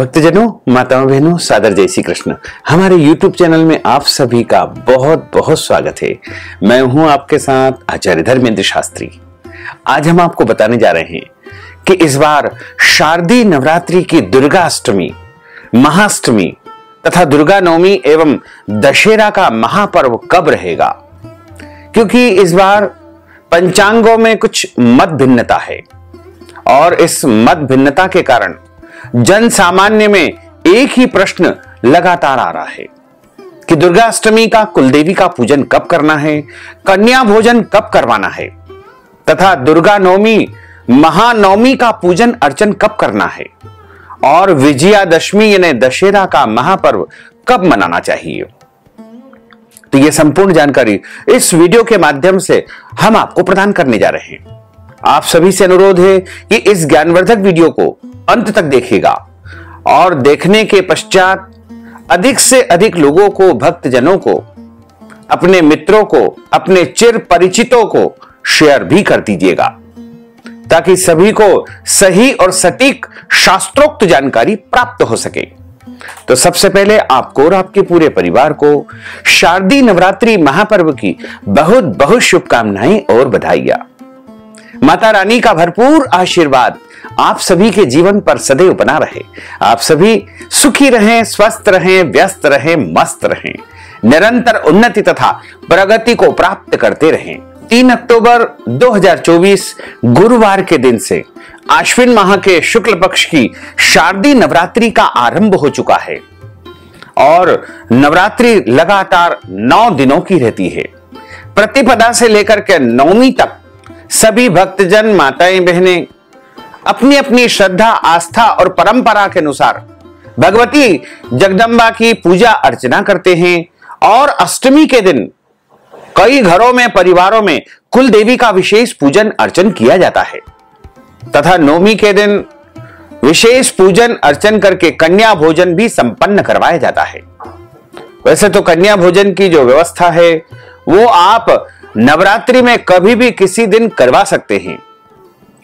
भक्तजनों, माताओं, बहनों, सादर जय श्री कृष्ण। हमारे YouTube चैनल में आप सभी का बहुत बहुत स्वागत है। मैं हूं आपके साथ आचार्य धर्मेंद्र शास्त्री। आज हम आपको बताने जा रहे हैं कि इस बार शारदीय नवरात्रि की दुर्गा अष्टमी, महाअष्टमी तथा दुर्गा नवमी एवं दशहरा का महापर्व कब रहेगा, क्योंकि इस बार पंचांगों में कुछ मत भिन्नता है और इस मत भिन्नता के कारण जन सामान्य में एक ही प्रश्न लगातार आ रहा है कि दुर्गा अष्टमी का कुलदेवी का पूजन कब करना है, कन्या भोजन कब करवाना है तथा दुर्गा नवमी, महानवमी का पूजन अर्चन कब करना है और विजयादशमी यानी दशहरा का महापर्व कब मनाना चाहिए। तो यह संपूर्ण जानकारी इस वीडियो के माध्यम से हम आपको प्रदान करने जा रहे हैं। आप सभी से अनुरोध है कि इस ज्ञानवर्धक वीडियो को अंत तक देखिएगा और देखने के पश्चात अधिक से अधिक लोगों को, भक्तजनों को, अपने मित्रों को, अपने चिर परिचितों को शेयर भी कर दीजिएगा ताकि सभी को सही और सटीक शास्त्रोक्त जानकारी प्राप्त हो सके। तो सबसे पहले आपको और आपके पूरे परिवार को शारदीय नवरात्रि महापर्व की बहुत बहुत शुभकामनाएं और बधाइयां। माता रानी का भरपूर आशीर्वाद आप सभी के जीवन पर सदैव बना रहे। आप सभी सुखी रहें, स्वस्थ रहें, व्यस्त रहें, मस्त रहें, निरंतर उन्नति तथा प्रगति को प्राप्त करते रहें। 3 अक्टूबर 2024 गुरुवार के दिन से आश्विन माह के शुक्ल पक्ष की शारदीय नवरात्रि का आरंभ हो चुका है और नवरात्रि लगातार 9 दिनों की रहती है। प्रतिपदा से लेकर के नवमी तक सभी भक्तजन, माताएं, बहनें अपनी अपनी श्रद्धा, आस्था और परंपरा के अनुसार भगवती जगदम्बा की पूजा अर्चना करते हैं और अष्टमी के दिन कई घरों में, परिवारों में कुल देवी का विशेष पूजन अर्चन किया जाता है तथा नवमी के दिन विशेष पूजन अर्चन करके कन्या भोजन भी संपन्न करवाया जाता है। वैसे तो कन्या भोजन की जो व्यवस्था है वो आप नवरात्रि में कभी भी किसी दिन करवा सकते हैं।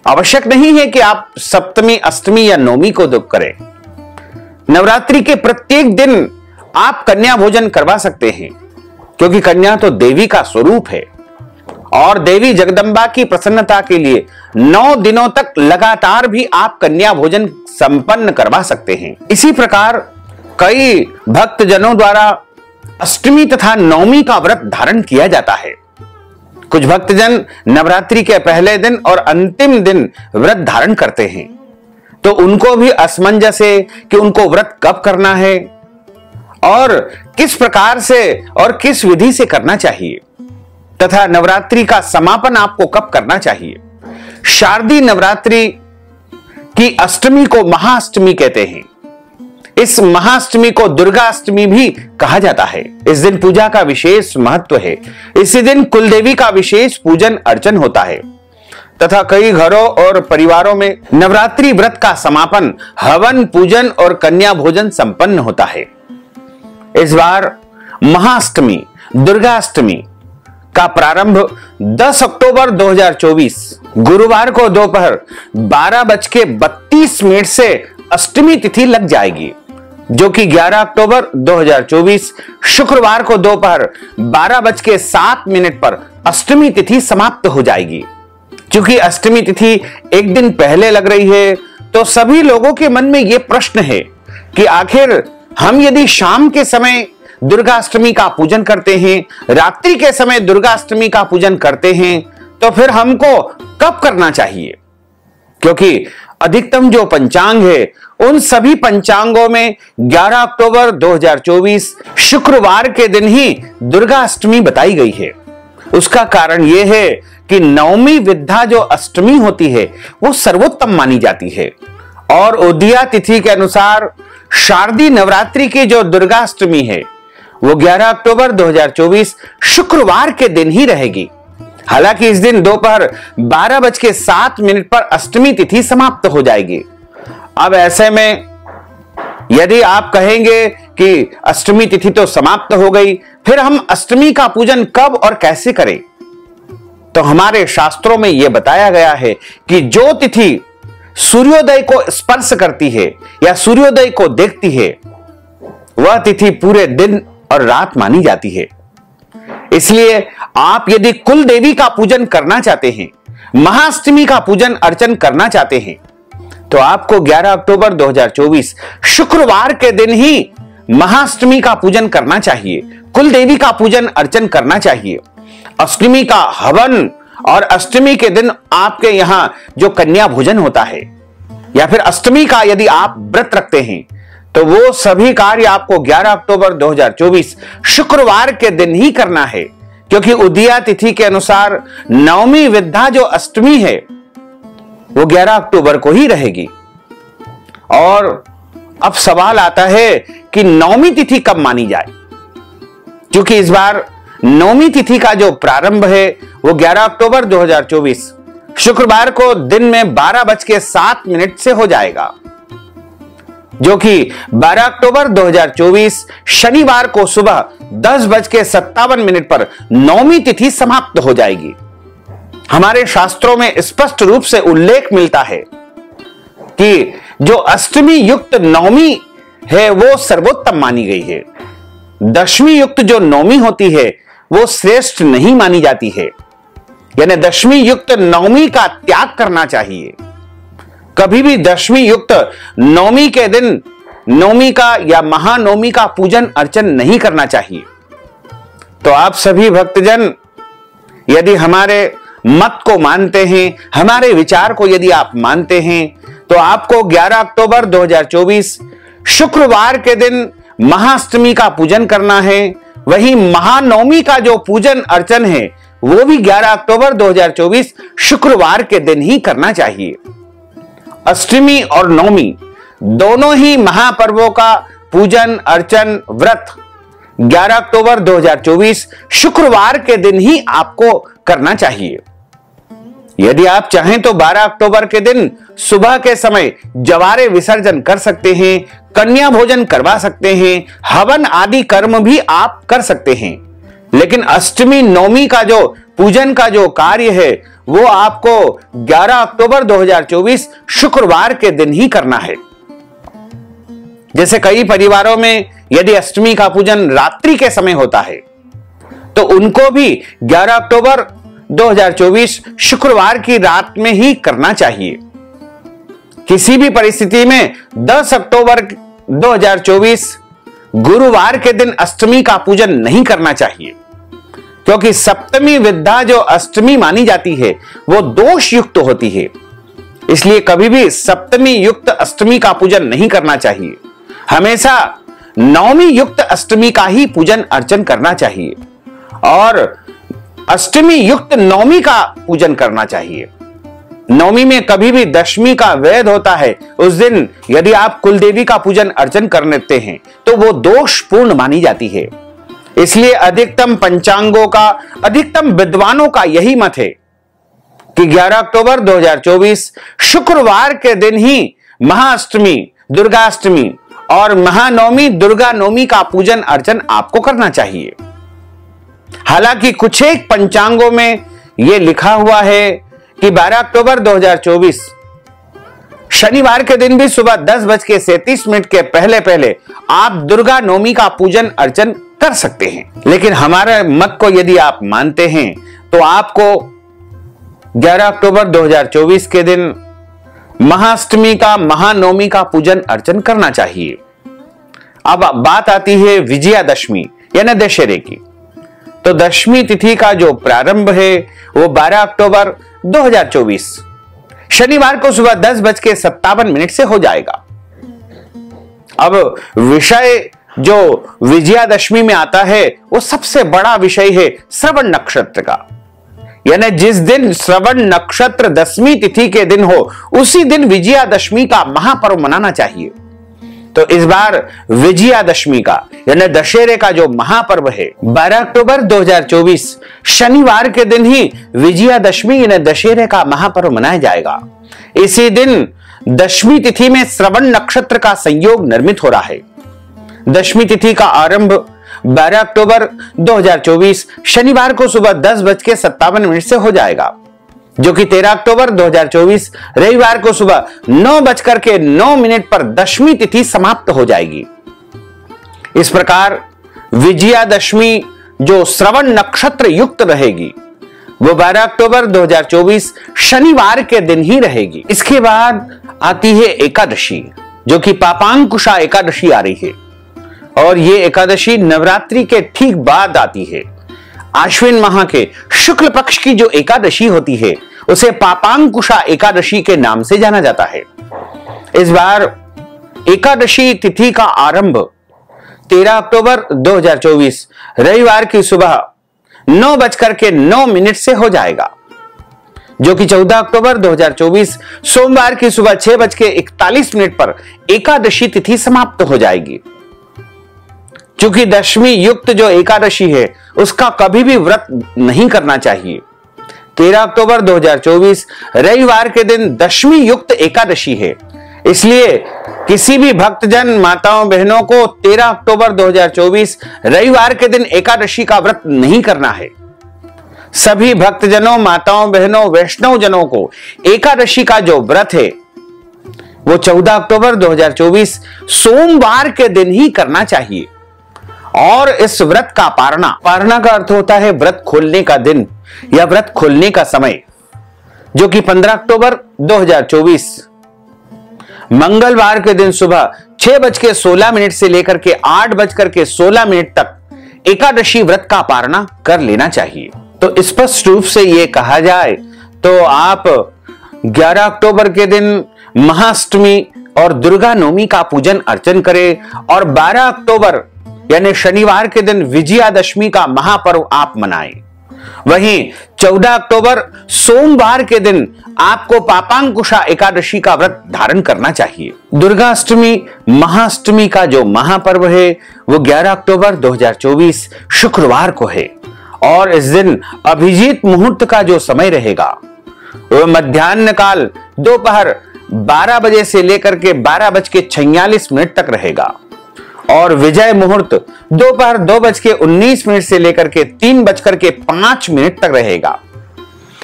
आवश्यक नहीं है कि आप सप्तमी, अष्टमी या नवमी को दुख करें। नवरात्रि के प्रत्येक दिन आप कन्या भोजन करवा सकते हैं, क्योंकि कन्या तो देवी का स्वरूप है और देवी जगदम्बा की प्रसन्नता के लिए 9 दिनों तक लगातार भी आप कन्या भोजन संपन्न करवा सकते हैं। इसी प्रकार कई भक्तजनों द्वारा अष्टमी तथा नवमी का व्रत धारण किया जाता है। कुछ भक्तजन नवरात्रि के पहले दिन और अंतिम दिन व्रत धारण करते हैं, तो उनको भी असमंजस है कि उनको व्रत कब करना है और किस प्रकार से और किस विधि से करना चाहिए तथा नवरात्रि का समापन आपको कब करना चाहिए। शारदीय नवरात्रि की अष्टमी को महाअष्टमी कहते हैं। इस महाअष्टमी को दुर्गा अष्टमी भी कहा जाता है। इस दिन पूजा का विशेष महत्व है। इसी दिन कुलदेवी का विशेष पूजन अर्चन होता है तथा कई घरों और परिवारों में नवरात्रि व्रत का समापन हवन, पूजन और कन्या भोजन संपन्न होता है। इस बार महाअष्टमी, दुर्गा अष्टमी का प्रारंभ 10 अक्टूबर 2024 गुरुवार को दोपहर 12:32 से अष्टमी तिथि लग जाएगी, जो कि 11 अक्टूबर 2024 शुक्रवार को दोपहर 12:07 पर अष्टमी तिथि समाप्त हो जाएगी। क्योंकि अष्टमी तिथि एक दिन पहले लग रही है, तो सभी लोगों के मन में यह प्रश्न है कि आखिर हम यदि शाम के समय दुर्गा अष्टमी का पूजन करते हैं, रात्रि के समय दुर्गा अष्टमी का पूजन करते हैं, तो फिर हमको कब करना चाहिए। क्योंकि अधिकतम जो पंचांग है उन सभी पंचांगों में 11 अक्टूबर 2024 शुक्रवार के दिन ही दुर्गा अष्टमी बताई गई है। उसका कारण यह है कि नवमी विद्या जो अष्टमी होती है वो सर्वोत्तम मानी जाती है और उदया तिथि के अनुसार शारदीय नवरात्रि की जो दुर्गा अष्टमी है वो 11 अक्टूबर 2024 शुक्रवार के दिन ही रहेगी। हालांकि इस दिन दोपहर 12:07 पर अष्टमी तिथि समाप्त हो जाएगी। अब ऐसे में यदि आप कहेंगे कि अष्टमी तिथि तो समाप्त हो गई, फिर हम अष्टमी का पूजन कब और कैसे करें, तो हमारे शास्त्रों में यह बताया गया है कि जो तिथि सूर्योदय को स्पर्श करती है या सूर्योदय को देखती है, वह तिथि पूरे दिन और रात मानी जाती है। इसलिए आप यदि कुल देवी का पूजन करना चाहते हैं, महाअष्टमी का पूजन अर्चन करना चाहते हैं, तो आपको 11 अक्टूबर 2024 शुक्रवार के दिन ही महाअष्टमी का पूजन करना चाहिए, कुल देवी का पूजन अर्चन करना चाहिए। अष्टमी का हवन और अष्टमी के दिन आपके यहां जो कन्या भोजन होता है या फिर अष्टमी का यदि आप व्रत रखते हैं, तो वो सभी कार्य आपको 11 अक्टूबर 2024 शुक्रवार के दिन ही करना है, क्योंकि उदया तिथि के अनुसार नवमी विद्या जो अष्टमी है वो 11 अक्टूबर को ही रहेगी। और अब सवाल आता है कि नवमी तिथि कब मानी जाए, क्योंकि इस बार नवमी तिथि का जो प्रारंभ है वो 11 अक्टूबर 2024 शुक्रवार को दिन में 12:07 से हो जाएगा, जो कि 12 अक्टूबर 2024 शनिवार को सुबह 10:57 पर नवमी तिथि समाप्त हो जाएगी। हमारे शास्त्रों में स्पष्ट रूप से उल्लेख मिलता है कि जो अष्टमी युक्त नवमी है वो सर्वोत्तम मानी गई है। दशमी युक्त जो नवमी होती है वो श्रेष्ठ नहीं मानी जाती है, यानी दशमी युक्त नवमी का त्याग करना चाहिए। कभी भी दशमी युक्त नवमी के दिन नवमी का या महानवमी का पूजन अर्चन नहीं करना चाहिए। तो आप सभी भक्तजन यदि हमारे मत को मानते हैं, हमारे विचार को यदि आप मानते हैं, तो आपको 11 अक्टूबर 2024 शुक्रवार के दिन महाअष्टमी का पूजन करना है। वही महानवमी का जो पूजन अर्चन है वो भी 11 अक्टूबर 2024 शुक्रवार के दिन ही करना चाहिए। अष्टमी और नवमी दोनों ही महापर्वों का पूजन अर्चन व्रत 11 अक्टूबर 2024 शुक्रवार के दिन ही आपको करना चाहिए। यदि आप चाहें तो 12 अक्टूबर के दिन सुबह के समय जवारे विसर्जन कर सकते हैं, कन्या भोजन करवा सकते हैं, हवन आदि कर्म भी आप कर सकते हैं, लेकिन अष्टमी नवमी का जो पूजन का जो कार्य है वो आपको 11 अक्टूबर 2024 शुक्रवार के दिन ही करना है। जैसे कई परिवारों में यदि अष्टमी का पूजन रात्रि के समय होता है, तो उनको भी 11 अक्टूबर 2024 शुक्रवार की रात में ही करना चाहिए। किसी भी परिस्थिति में 10 अक्टूबर 2024 गुरुवार के दिन अष्टमी का पूजन नहीं करना चाहिए, क्योंकि सप्तमी विद्या जो अष्टमी मानी जाती है वो दोष युक्त होती है। इसलिए कभी भी सप्तमी युक्त अष्टमी का पूजन नहीं करना चाहिए, हमेशा नवमी युक्त अष्टमी का ही पूजन अर्चन करना चाहिए और अष्टमी युक्त नवमी का पूजन करना चाहिए। नवमी में कभी भी दशमी का वैध होता है, उस दिन यदि आप कुलदेवी का पूजन अर्चन कर लेते हैं तो वो दोषपूर्ण मानी जाती है। इसलिए अधिकतम पंचांगों का, अधिकतम विद्वानों का यही मत है कि 11 अक्टूबर 2024 शुक्रवार के दिन ही महाअष्टमी, दुर्गाष्टमी और महानवमी, दुर्गा नवमी का पूजन अर्चन आपको करना चाहिए। हालांकि कुछ एक पंचांगों में यह लिखा हुआ है कि 12 अक्टूबर 2024 शनिवार के दिन भी सुबह 10:37 के पहले पहले आप दुर्गा नवमी का पूजन अर्चन कर सकते हैं। लेकिन हमारे मत को यदि आप मानते हैं तो आपको 11 अक्टूबर 2024 के दिन महाअष्टमी का, महानवमी का पूजन अर्चन करना चाहिए। अब बात आती है विजयादशमी यानी दशहरे की। तो दशमी तिथि का जो प्रारंभ है वो 12 अक्टूबर 2024 शनिवार को सुबह 10:57 से हो जाएगा। अब विषय जो विजयादशमी में आता है वो सबसे बड़ा विषय है श्रवण नक्षत्र का, यानी जिस दिन श्रवण नक्षत्र दशमी तिथि के दिन हो उसी दिन विजयादशमी का महापर्व मनाना चाहिए। तो इस बार विजयादशमी का यानी दशहरे का जो महापर्व है 12 अक्टूबर 2024 शनिवार के दिन ही विजयादशमी यानी दशहरे का महापर्व मनाया जाएगा। इसी दिन दशमी तिथि में श्रवण नक्षत्र का संयोग निर्मित हो रहा है। दशमी तिथि का आरंभ 12 अक्टूबर 2024 शनिवार को सुबह 10:57 से हो जाएगा। जो कि 13 अक्टूबर 2024 रविवार को सुबह 9:09 पर दशमी तिथि समाप्त हो जाएगी। इस प्रकार विजयादशमी जो श्रवण नक्षत्र युक्त रहेगी वो 12 अक्टूबर 2024 शनिवार के दिन ही रहेगी। इसके बाद आती है एकादशी, जो कि पापांकुशा एकादशी आ रही है और ये एकादशी नवरात्रि के ठीक बाद आती है। आश्विन माह के शुक्ल पक्ष की जो एकादशी होती है उसे पापांकुशा एकादशी के नाम से जाना जाता है। इस बार एकादशी तिथि का आरंभ 13 अक्टूबर 2024 रविवार की सुबह 9:09 से हो जाएगा, जो कि 14 अक्टूबर 2024 सोमवार की सुबह 6:41 पर एकादशी तिथि समाप्त हो जाएगी। चूंकि दशमी युक्त जो एकादशी है उसका कभी भी व्रत नहीं करना चाहिए। 13 अक्टूबर 2024 रविवार के दिन दशमी युक्त एकादशी है, इसलिए किसी भी भक्तजन माताओं बहनों को 13 अक्टूबर 2024 रविवार के दिन एकादशी का व्रत नहीं करना है। सभी भक्तजनों माताओं बहनों वैष्णव जनों को एकादशी का जो व्रत है वो 14 अक्टूबर 2024 सोमवार के दिन ही करना चाहिए। और इस व्रत का पारणा का अर्थ होता है व्रत खोलने का दिन या व्रत खोलने का समय, जो कि 15 अक्टूबर 2024 मंगलवार के दिन सुबह 6:16 से लेकर के 8:16 तक एकादशी व्रत का पारणा कर लेना चाहिए। तो स्पष्ट रूप से यह कहा जाए तो आप 11 अक्टूबर के दिन महाअष्टमी और दुर्गा नवमी का पूजन अर्चन करें और 12 अक्टूबर यानी शनिवार के दिन विजयादशमी का महापर्व आप मनाएं। वहीं 14 अक्टूबर सोमवार के दिन आपको पापांकुशा एकादशी का व्रत धारण करना चाहिए। दुर्गा अष्टमी महाअष्टमी का जो महापर्व है वो 11 अक्टूबर 2024 शुक्रवार को है और इस दिन अभिजीत मुहूर्त का जो समय रहेगा वह मध्याह्न काल दोपहर 12 बजे से लेकर के 12:46 तक रहेगा और विजय मुहूर्त दोपहर 2:19 से लेकर के 3:05 तक रहेगा।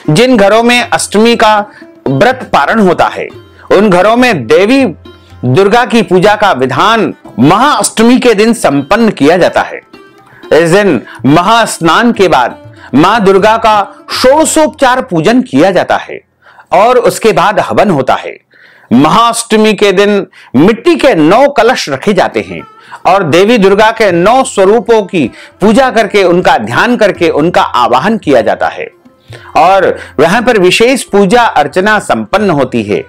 जिन घरों में अष्टमी का व्रत पारण होता है उन घरों में देवी दुर्गा की पूजा का विधान महाअष्टमी के दिन संपन्न किया जाता है। इस दिन महास्नान के बाद मां दुर्गा का षोडशोपचार पूजन किया जाता है और उसके बाद हवन होता है। महाअष्टमी के दिन मिट्टी के 9 कलश रखे जाते हैं और देवी दुर्गा के 9 स्वरूपों की पूजा करके उनका ध्यान करके उनका आवाहन किया जाता है और वहां पर विशेष पूजा अर्चना संपन्न होती है।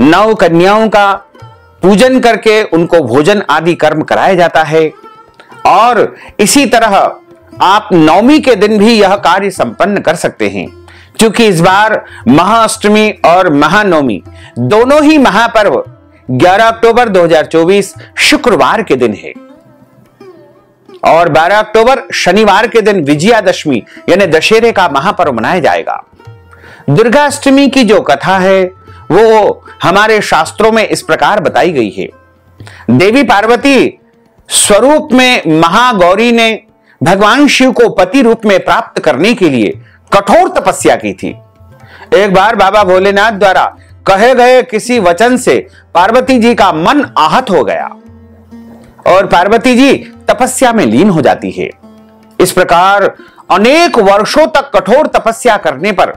9 कन्याओं का पूजन करके उनको भोजन आदि कर्म कराया जाता है और इसी तरह आप नवमी के दिन भी यह कार्य संपन्न कर सकते हैं, क्योंकि इस बार महाअष्टमी और महानवमी दोनों ही महापर्व 11 अक्टूबर 2024 शुक्रवार के दिन है और 12 अक्टूबर शनिवार के दिन विजयादशमी यानी दशहरे का महापर्व मनाया जाएगा। दुर्गाष्टमी की जो कथा है वो हमारे शास्त्रों में इस प्रकार बताई गई है। देवी पार्वती स्वरूप में महागौरी ने भगवान शिव को पति रूप में प्राप्त करने के लिए कठोर तपस्या की थी। एक बार बाबा भोलेनाथ द्वारा कहे गए किसी वचन से पार्वती जी का मन आहत हो गया और पार्वती जी तपस्या में लीन हो जाती है। इस प्रकार अनेक वर्षों तक कठोर तपस्या करने पर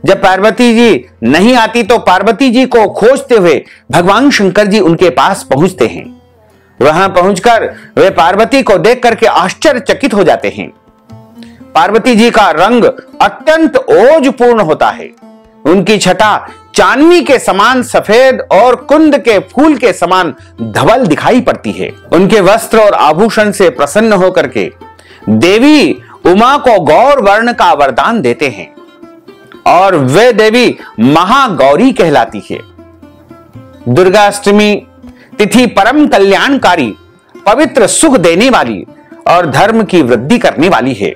जब पार्वती जी नहीं आती तो पार्वती जी को खोजते हुए भगवान शंकर जी उनके पास पहुंचते हैं। वहां पहुंचकर वे पार्वती को देख करके आश्चर्यचकित हो जाते हैं। पार्वती जी का रंग अत्यंत ओजपूर्ण होता है। उनकी छटा चांदनी के समान सफेद और कुंद के फूल के समान धवल दिखाई पड़ती है। उनके वस्त्र और आभूषण से प्रसन्न होकर के देवी उमा को गौर वर्ण का वरदान देते हैं और वे देवी महागौरी कहलाती है। दुर्गाष्टमी तिथि परम कल्याणकारी, पवित्र सुख देने वाली और धर्म की वृद्धि करने वाली है।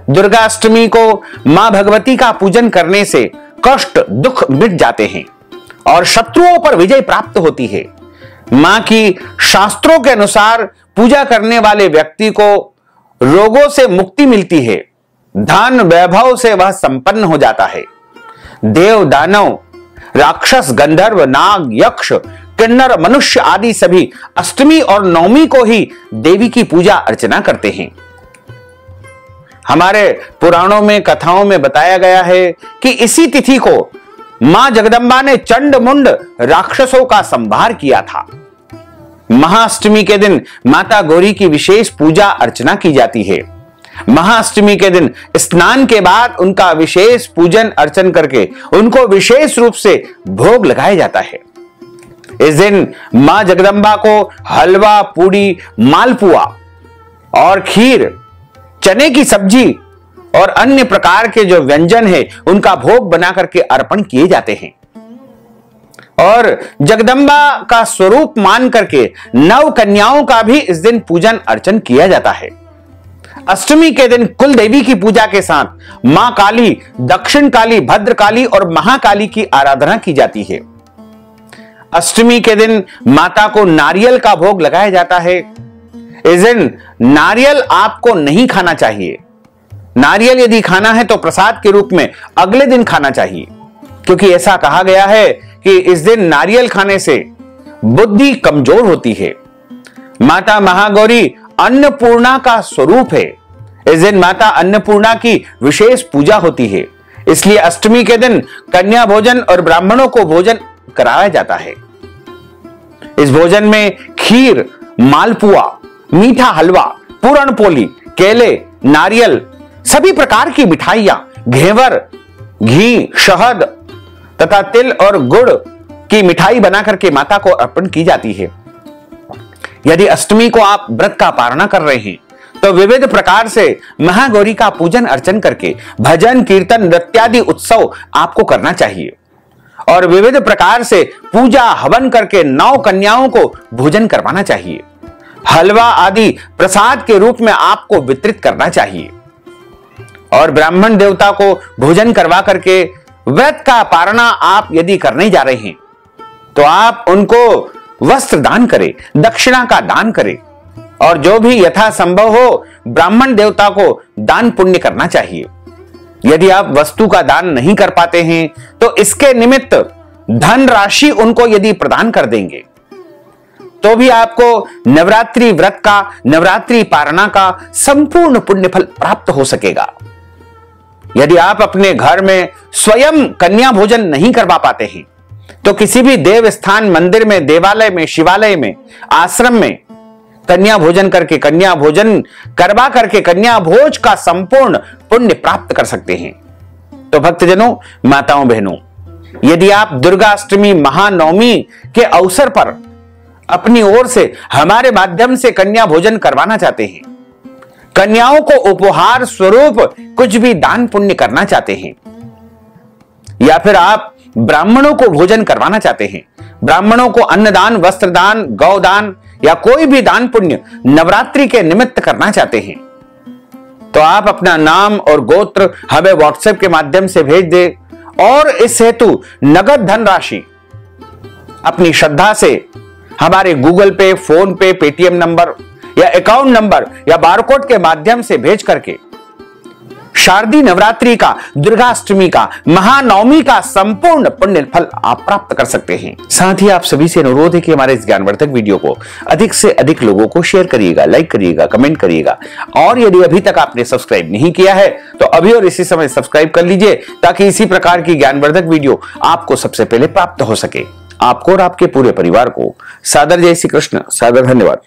दुर्गाष्टमी को मां भगवती का पूजन करने से कष्ट दुख मिट जाते हैं और शत्रुओं पर विजय प्राप्त होती है। मां की शास्त्रों के अनुसार पूजा करने वाले व्यक्ति को रोगों से मुक्ति मिलती है, धन वैभव से वह संपन्न हो जाता है। देव, दानव, राक्षस, गंधर्व, नाग, यक्ष, किन्नर, मनुष्य आदि सभी अष्टमी और नवमी को ही देवी की पूजा अर्चना करते हैं। हमारे पुराणों में, कथाओं में बताया गया है कि इसी तिथि को मां जगदंबा ने चंड मुंड राक्षसों का संहार किया था। महाअष्टमी के दिन माता गौरी की विशेष पूजा अर्चना की जाती है। महाअष्टमी के दिन स्नान के बाद उनका विशेष पूजन अर्चन करके उनको विशेष रूप से भोग लगाया जाता है। इस दिन मां जगदंबा को हलवा, पूड़ी, मालपुआ और खीर, चने की सब्जी और अन्य प्रकार के जो व्यंजन है उनका भोग बना करके अर्पण किए जाते हैं। और जगदंबा का स्वरूप मान करके नव कन्याओं का भी इस दिन पूजन अर्चन किया जाता है। अष्टमी के दिन कुल देवी की पूजा के साथ मां काली, दक्षिण काली, भद्रकाली और महाकाली की आराधना की जाती है। अष्टमी के दिन माता को नारियल का भोग लगाया जाता है। इस दिन नारियल आपको नहीं खाना चाहिए। नारियल यदि खाना है तो प्रसाद के रूप में अगले दिन खाना चाहिए, क्योंकि ऐसा कहा गया है कि इस दिन नारियल खाने से बुद्धि कमजोर होती है। माता महागौरी अन्नपूर्णा का स्वरूप है। इस दिन माता अन्नपूर्णा की विशेष पूजा होती है, इसलिए अष्टमी के दिन कन्या भोजन और ब्राह्मणों को भोजन कराया जाता है। इस भोजन में खीर, मालपुआ, मीठा हलवा, पूरण पोली, केले, नारियल, सभी प्रकार की मिठाइयां, घेवर, घी, शहद तथा तिल और गुड़ की मिठाई बना करके माता को अर्पण की जाती है। यदि अष्टमी को आप व्रत का पारणा कर रहे हैं तो विविध प्रकार से महागौरी का पूजन अर्चन करके भजन, कीर्तन, नृत्यादि उत्सव आपको करना चाहिए और विविध प्रकार से पूजा हवन करके 9 कन्याओं को भोजन करवाना चाहिए। हलवा आदि प्रसाद के रूप में आपको वितरित करना चाहिए और ब्राह्मण देवता को भोजन करवा करके व्रत का पारणा आप यदि करने जा रहे हैं तो आप उनको वस्त्र दान करें, दक्षिणा का दान करें और जो भी यथासंभव हो ब्राह्मण देवता को दान पुण्य करना चाहिए। यदि आप वस्तु का दान नहीं कर पाते हैं तो इसके निमित्त धन राशि उनको यदि प्रदान कर देंगे तो भी आपको नवरात्रि व्रत का, नवरात्रि पारणा का संपूर्ण पुण्य फल प्राप्त हो सकेगा। यदि आप अपने घर में स्वयं कन्या भोजन नहीं करवा पाते हैं तो किसी भी देव स्थान, मंदिर में, देवालय में, शिवालय में, आश्रम में कन्या भोजन करके, कन्या भोजन करवा करके कन्या भोज का संपूर्ण पुण्य प्राप्त कर सकते हैं। तो भक्तजनों, माताओं, बहनों, यदि आप दुर्गा अष्टमी, महानवमी के अवसर पर अपनी ओर से हमारे माध्यम से कन्या भोजन करवाना चाहते हैं, कन्याओं को उपहार स्वरूप कुछ भी दान पुण्य करना चाहते हैं, या फिर आप ब्राह्मणों को भोजन करवाना चाहते हैं, ब्राह्मणों को अन्नदान, वस्त्रदान, गौदान या कोई भी दान पुण्य नवरात्रि के निमित्त करना चाहते हैं, तो आप अपना नाम और गोत्र हमें व्हाट्सएप के माध्यम से भेज दें और इस हेतु नगद धनराशि अपनी श्रद्धा से हमारे गूगल पे, फोन पे, पेटीएम नंबर या अकाउंट नंबर या बारकोड के माध्यम से भेज करके शारदीय नवरात्रि का, दुर्गाष्टमी का, महानवमी का संपूर्ण पुण्य फल आप प्राप्त कर सकते हैं। साथ ही आप सभी से अनुरोध है कि हमारे इस ज्ञानवर्धक वीडियो को अधिक से अधिक लोगों को शेयर करिएगा, लाइक करिएगा, कमेंट करिएगा और यदि अभी तक आपने सब्सक्राइब नहीं किया है तो अभी और इसी समय सब्सक्राइब कर लीजिए ताकि इसी प्रकार की ज्ञानवर्धक वीडियो आपको सबसे पहले प्राप्त हो सके। आपको और आपके पूरे परिवार को सादर जय श्री कृष्ण, सादर धन्यवाद।